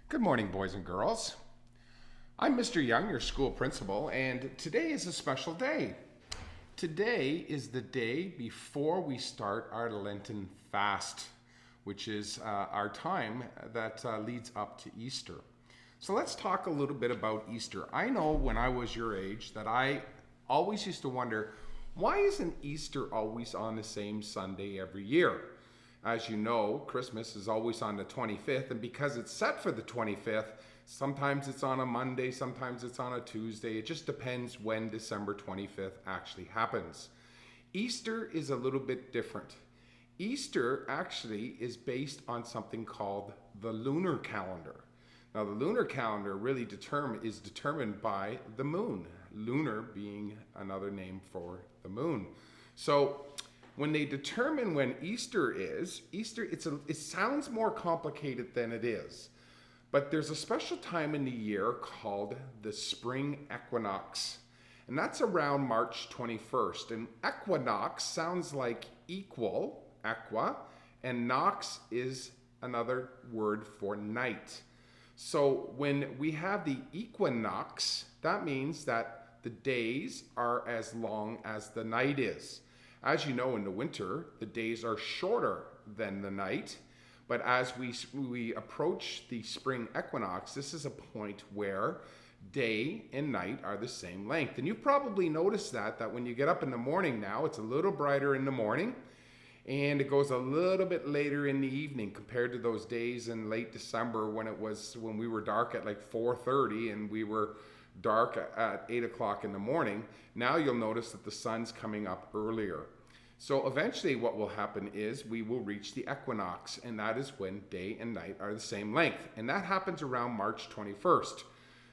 Good morning, boys and girls. I'm Mr. Young, your school principal, and today is a special day. Today is the day before we start our Lenten fast, which is our time that leads up to Easter. So let's talk a little bit about Easter. I know when I was your age that I always used to wonder, why isn't Easter always on the same Sunday every year? As you know, Christmas is always on the 25th, and because it's set for the 25th, sometimes it's on a Monday, sometimes it's on a Tuesday. It just depends when December 25th actually happens. Easter is a little bit different. Easter actually is based on something called the lunar calendar. Now, the lunar calendar really is determined by the moon, lunar being another name for the moon. So when they determine when Easter is, it sounds more complicated than it is. But there's a special time in the year called the spring equinox. And that's around March 21st. And equinox sounds like equal, equa, and nox is another word for night. So when we have the equinox, that means that the days are as long as the night is. As you know, in the winter, the days are shorter than the night. But as we approach the spring equinox, this is a point where day and night are the same length. And you've probably noticed that when you get up in the morning now, it's a little brighter in the morning, and it goes a little bit later in the evening compared to those days in late December when we were dark at like 4:30 and we were dark at 8 o'clock in the morning. Now you'll notice that the sun's coming up earlier. So eventually what will happen is we will reach the equinox, and that is when day and night are the same length. And that happens around March 21st.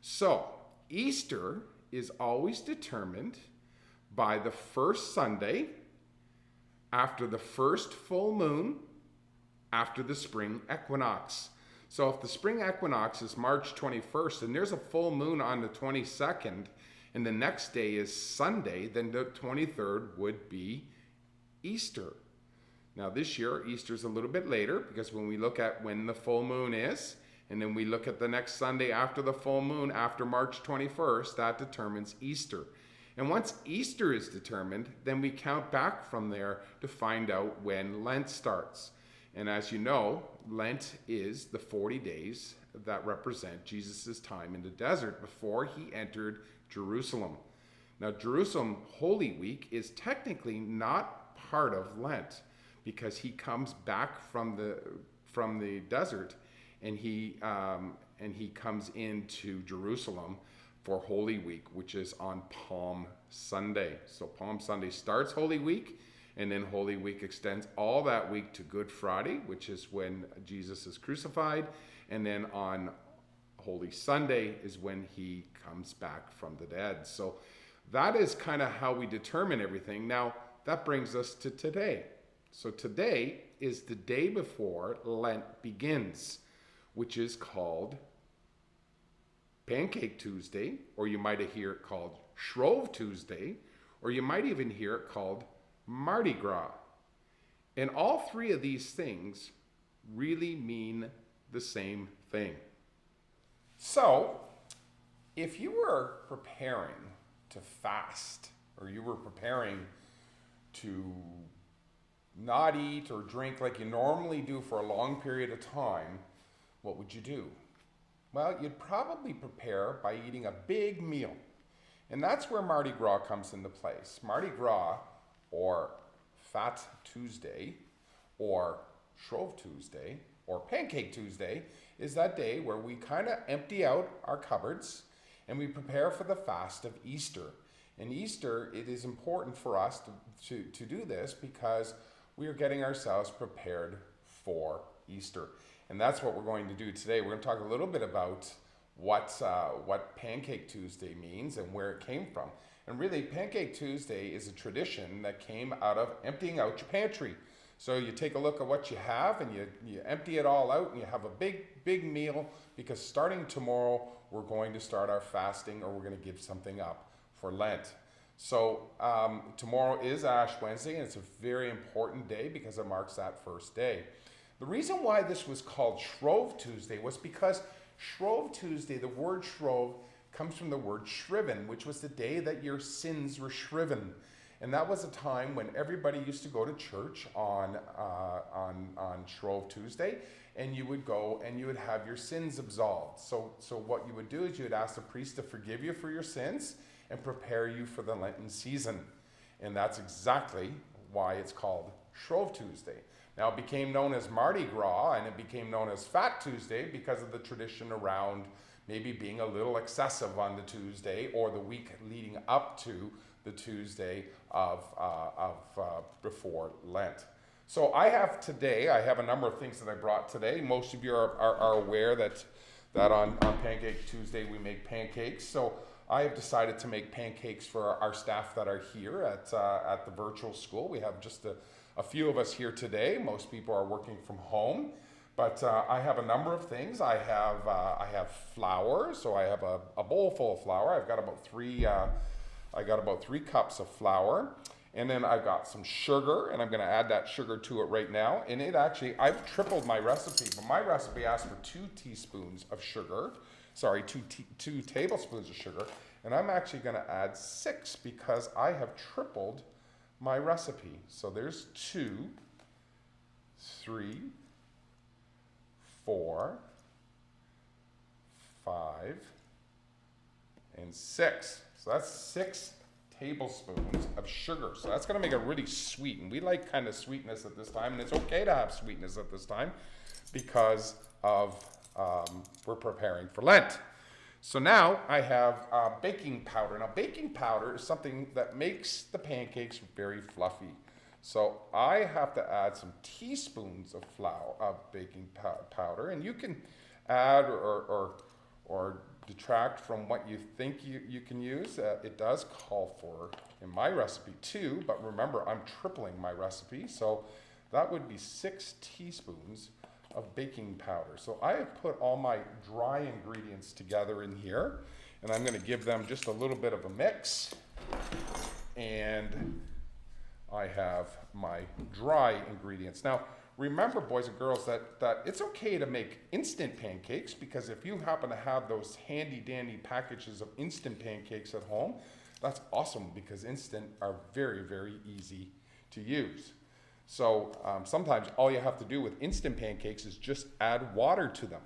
So Easter is always determined by the first Sunday after the first full moon after the spring equinox. So if the spring equinox is March 21st and there's a full moon on the 22nd and the next day is Sunday, then the 23rd would be Easter. Now this year, Easter's a little bit later because when we look at when the full moon is, and then we look at the next Sunday after the full moon, after March 21st, that determines Easter. And once Easter is determined, then we count back from there to find out when Lent starts. And as you know, Lent is the 40 days that represent Jesus' time in the desert before he entered Jerusalem. Now, Jerusalem Holy Week is technically not part of Lent because he comes back from the desert and he comes into Jerusalem for Holy Week, which is on Palm Sunday. So Palm Sunday starts Holy Week, and then Holy Week extends all that week to Good Friday, which is when Jesus is crucified, and then on Holy Sunday is when he comes back from the dead. So that is kind of how we determine everything. Now, that brings us to today. So today is the day before Lent begins, which is called Pancake Tuesday, or you might hear it called Shrove Tuesday, or you might even hear it called Mardi Gras. And all three of these things really mean the same thing. So, if you were preparing to fast, or you were preparing to not eat or drink like you normally do for a long period of time, what would you do? Well, you'd probably prepare by eating a big meal. And that's where Mardi Gras comes into place. Mardi Gras, or Fat Tuesday, or Shrove Tuesday, or Pancake Tuesday, is that day where we kind of empty out our cupboards and we prepare for the fast of Easter. And Easter, it is important for us to do this because we are getting ourselves prepared for Easter. And that's what we're going to do today. We're going to talk a little bit about what Pancake Tuesday means and where it came from. And really, Pancake Tuesday is a tradition that came out of emptying out your pantry. So you take a look at what you have and you empty it all out and you have a big meal, because starting tomorrow, we're going to start our fasting, or we're going to give something up for Lent. So tomorrow is Ash Wednesday, and it's a very important day because it marks that first day. The reason why this was called Shrove Tuesday was because Shrove Tuesday, the word shrove comes from the word shriven, which was the day that your sins were shriven. And that was a time when everybody used to go to church on Shrove Tuesday, and you would go and you would have your sins absolved. So what you would do is you would ask the priest to forgive you for your sins and prepare you for the Lenten season. And that's exactly why it's called Shrove Tuesday. Now it became known as Mardi Gras, and it became known as Fat Tuesday because of the tradition around maybe being a little excessive on the Tuesday or the week leading up to the Tuesday of before Lent. So I have a number of things that I brought today. Most of you are aware that on Pancake Tuesday we make pancakes. So I have decided to make pancakes for our staff that are here at the virtual school. We have just a few of us here today. Most people are working from home. But I have a number of things. I have flour, so I have a bowl full of flour. I've got about three cups of flour, and then I've got some sugar, and I'm going to add that sugar to it right now. And I've tripled my recipe, but my recipe asks for 2 tablespoons of sugar, and I'm actually going to add 6 because I have tripled my recipe. So there's 2, 3, 4, 5, and 6. So that's 6 tablespoons of sugar. So that's going to make it really sweet. And we like kind of sweetness at this time. And it's okay to have sweetness at this time because of we're preparing for Lent. So now I have baking powder. Now baking powder is something that makes the pancakes very fluffy. So I have to add some teaspoons of baking powder, and you can add or detract from what you think you can use. It does call for, in my recipe, 2, but remember I'm tripling my recipe, so that would be 6 teaspoons of baking powder. So I have put all my dry ingredients together in here, and I'm going to give them just a little bit of a mix, and I have my dry ingredients. Now, remember, boys and girls, that it's okay to make instant pancakes, because if you happen to have those handy-dandy packages of instant pancakes at home, that's awesome, because instant are very, very easy to use. So sometimes all you have to do with instant pancakes is just add water to them.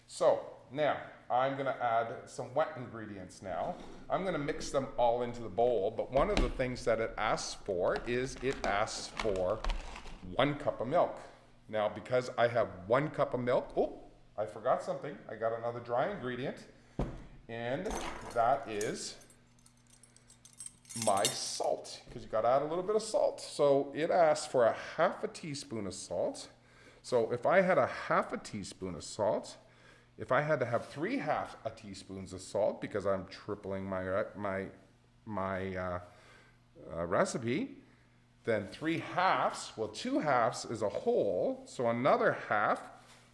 So now I'm going to add some wet ingredients now. I'm going to mix them all into the bowl, but one of the things that it asks for is 1 cup of milk. Now, because I have 1 cup of milk, I forgot something. I got another dry ingredient, and that is my salt, because you got to add a little bit of salt. So it asks for 1/2 teaspoon of salt. So if I had 1/2 teaspoon of salt, if I had to have 3/2 teaspoons of salt, because I'm tripling my recipe, then 3/2, well, 2/2 is a whole, so another 1/2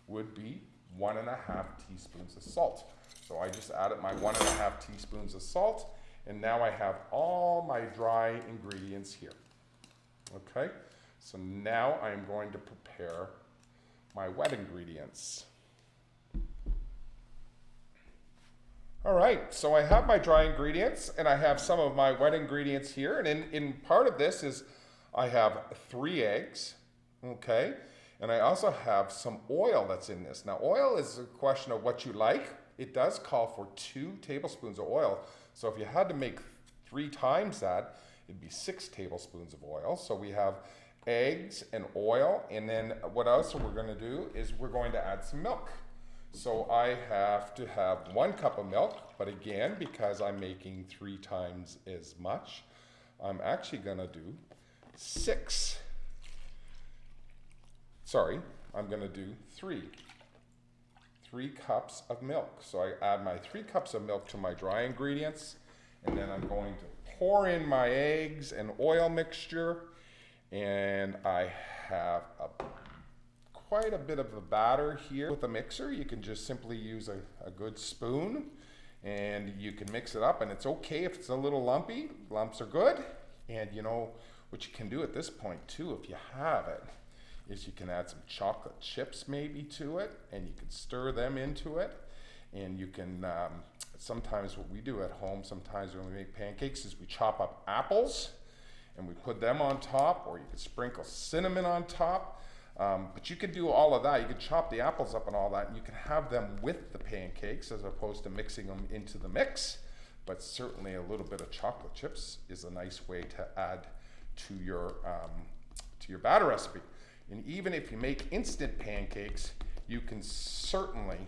would be 1.5 teaspoons of salt. So I just added my 1.5 teaspoons of salt, and now I have all my dry ingredients here. Okay, so now I'm going to prepare my wet ingredients. All right, so I have my dry ingredients, and I have some of my wet ingredients here, and in part of this is I have 3 eggs, okay? And I also have some oil that's in this. Now, oil is a question of what you like. It does call for 2 tablespoons of oil. So if you had to make 3 times that, it'd be 6 tablespoons of oil. So we have eggs and oil, and then what else we're going to do is we're going to add some milk. So I have to have 1 cup of milk, but again, because I'm making 3 times as much, I'm actually going to do 6. Sorry, I'm going to do 3 cups of milk. So I add my 3 cups of milk to my dry ingredients, and then I'm going to pour in my eggs and oil mixture, and I have quite a bit of a batter here. With a mixer, you can just simply use a good spoon, and you can mix it up, and it's okay if it's a little lumpy. Lumps are good. And you know what you can do at this point too, if you have it, is you can add some chocolate chips maybe to it, and you can stir them into it. And you can, sometimes what we do at home, sometimes when we make pancakes, is we chop up apples and we put them on top, or you could sprinkle cinnamon on top. But you could do all of that. You could chop the apples up and all that, and you can have them with the pancakes as opposed to mixing them into the mix. But certainly a little bit of chocolate chips is a nice way to add to your batter recipe. And even if you make instant pancakes, you can certainly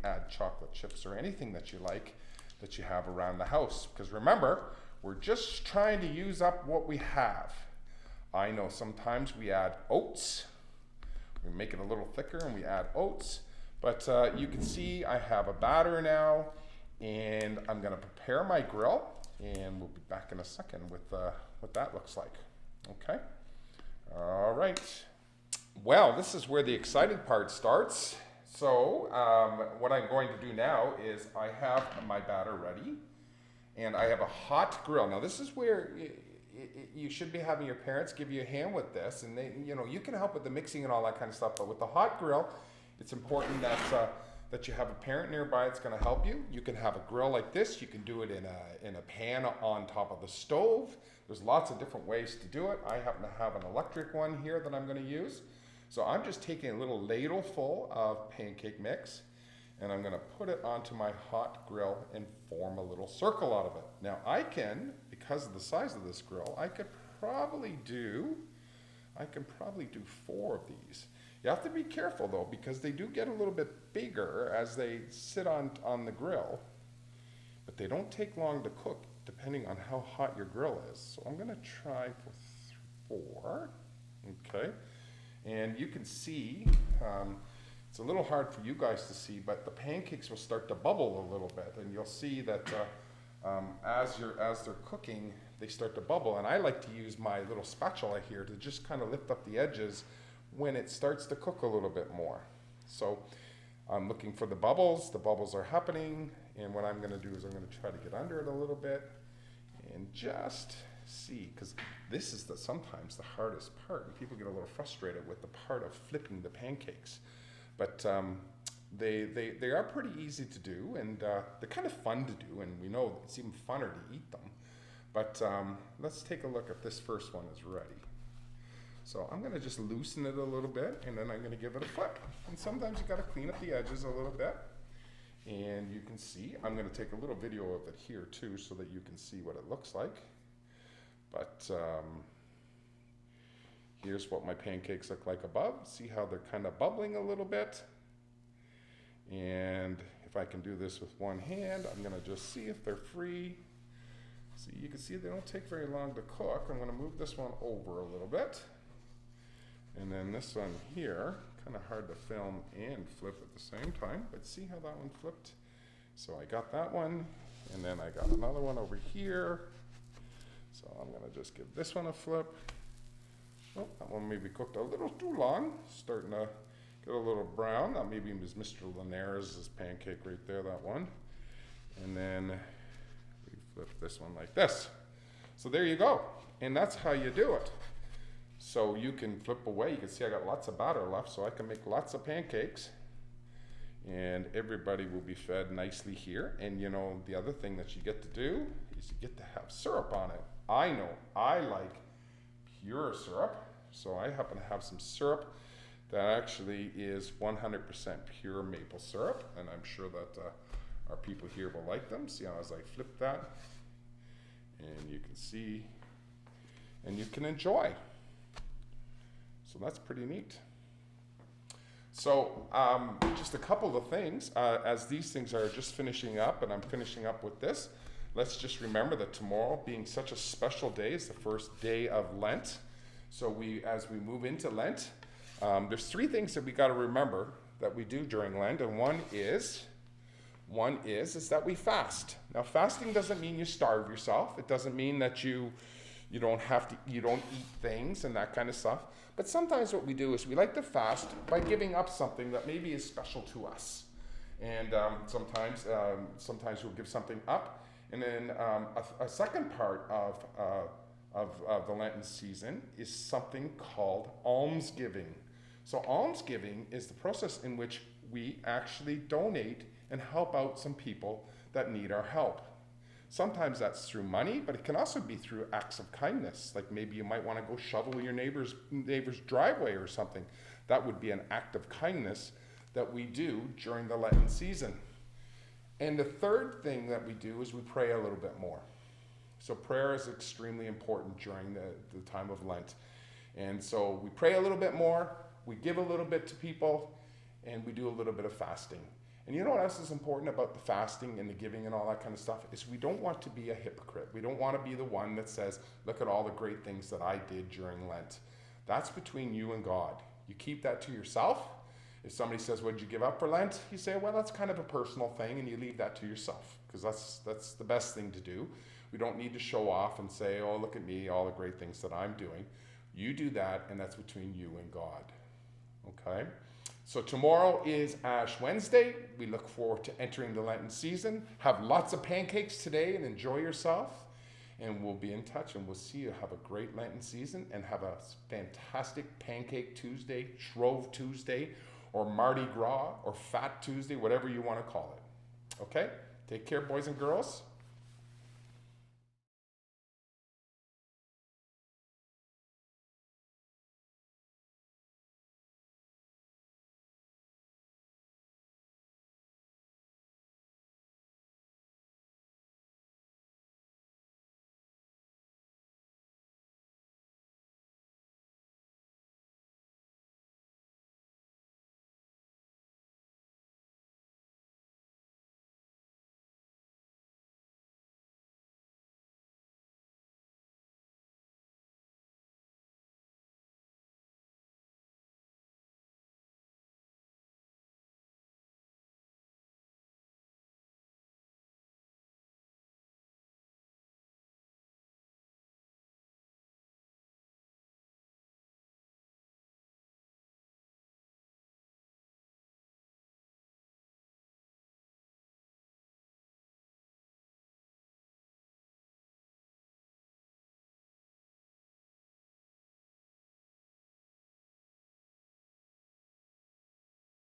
add chocolate chips or anything that you like that you have around the house. Because remember, we're just trying to use up what we have. I know sometimes we add oats. We make it a little thicker and we add oats. But you can see I have a batter now, and I'm gonna prepare my grill, and we'll be back in a second with what that looks like. Okay? All right. Well, this is where the exciting part starts. So what I'm going to do now is I have my batter ready, and I have a hot grill. Now this is where you should be having your parents give you a hand with this, and they, you can help with the mixing and all that kind of stuff. But with the hot grill, it's important that you have a parent nearby that's going to help you. You can have a grill like this. You can do it in a pan on top of the stove. There's lots of different ways to do it. I happen to have an electric one here that I'm going to use. So I'm just taking a little ladle full of pancake mix, and I'm going to put it onto my hot grill and form a little circle out of it. Now I can, because of the size of this grill, I can probably do 4 of these. You have to be careful though, because they do get a little bit bigger as they sit on the grill, but they don't take long to cook depending on how hot your grill is. So I'm going to try for 4. Okay. And you can see, it's a little hard for you guys to see, but the pancakes will start to bubble a little bit, and you'll see that as they're cooking, they start to bubble. And I like to use my little spatula here to just kind of lift up the edges when it starts to cook a little bit more. So I'm looking for the bubbles. The bubbles are happening, and what I'm going to do is I'm going to try to get under it a little bit and just see, because this is sometimes the hardest part, and people get a little frustrated with the part of flipping the pancakes. But they are pretty easy to do, and they're kind of fun to do, and we know it's even funner to eat them. But let's take a look if this first one is ready. So I'm going to just loosen it a little bit, and then I'm going to give it a flip. And sometimes you got to clean up the edges a little bit. And you can see, I'm going to take a little video of it here too, so that you can see what it looks like. But here's what my pancakes look like above. See how they're kind of bubbling a little bit. And if I can do this with one hand, I'm going to just see if they're free. See, you can see they don't take very long to cook. I'm going to move this one over a little bit. And then this one here, kind of hard to film and flip at the same time, but see how that one flipped? So I got that one, and then I got another one over here. So I'm going to just give this one a flip. Oh, that one maybe cooked a little too long. Starting to get a little brown. That maybe was Mr. Linares' pancake right there, that one. And then we flip this one like this. So there you go. And that's how you do it. So you can flip away. You can see I got lots of batter left, so I can make lots of pancakes. And everybody will be fed nicely here. And the other thing that you get to do is you get to have syrup on it. I know I like pure syrup, so I happen to have some syrup that actually is 100% pure maple syrup, and I'm sure that our people here will like them. See how as I flip that, and you can see, and you can enjoy. So that's pretty neat. So just a couple of things, as these things are just finishing up, and I'm finishing up with this, let's just remember that tomorrow, being such a special day, is the first day of Lent. So as we move into Lent, there's 3 things that we got to remember that we do during Lent, and one is that we fast. Now, fasting doesn't mean you starve yourself. It doesn't mean that you don't eat things and that kind of stuff. But sometimes what we do is we like to fast by giving up something that maybe is special to us. And sometimes we'll give something up. And then a second part of the Lenten season is something called almsgiving. So almsgiving is the process in which we actually donate and help out some people that need our help. Sometimes that's through money, but it can also be through acts of kindness. Like maybe you might want to go shovel your neighbor's driveway or something. That would be an act of kindness that we do during the Lenten season. And the third thing that we do is we pray a little bit more. So prayer is extremely important during the time of Lent. And so we pray a little bit more, we give a little bit to people, and we do a little bit of fasting. And you know what else is important about the fasting and the giving and all that kind of stuff is we don't want to be a hypocrite. We don't want to be the one that says, look at all the great things that I did during Lent. That's between you and God. You keep that to yourself. If somebody says, what did you give up for Lent? You say, well, that's kind of a personal thing, and you leave that to yourself, because that's the best thing to do. We don't need to show off and say, oh, look at me, all the great things that I'm doing. You do that, and that's between you and God. Okay? So tomorrow is Ash Wednesday. We look forward to entering the Lenten season. Have lots of pancakes today and enjoy yourself. And we'll be in touch, and we'll see you. Have a great Lenten season, and have a fantastic Pancake Tuesday, Shrove Tuesday, or Mardi Gras, or Fat Tuesday, whatever you want to call it. Okay? Take care, boys and girls.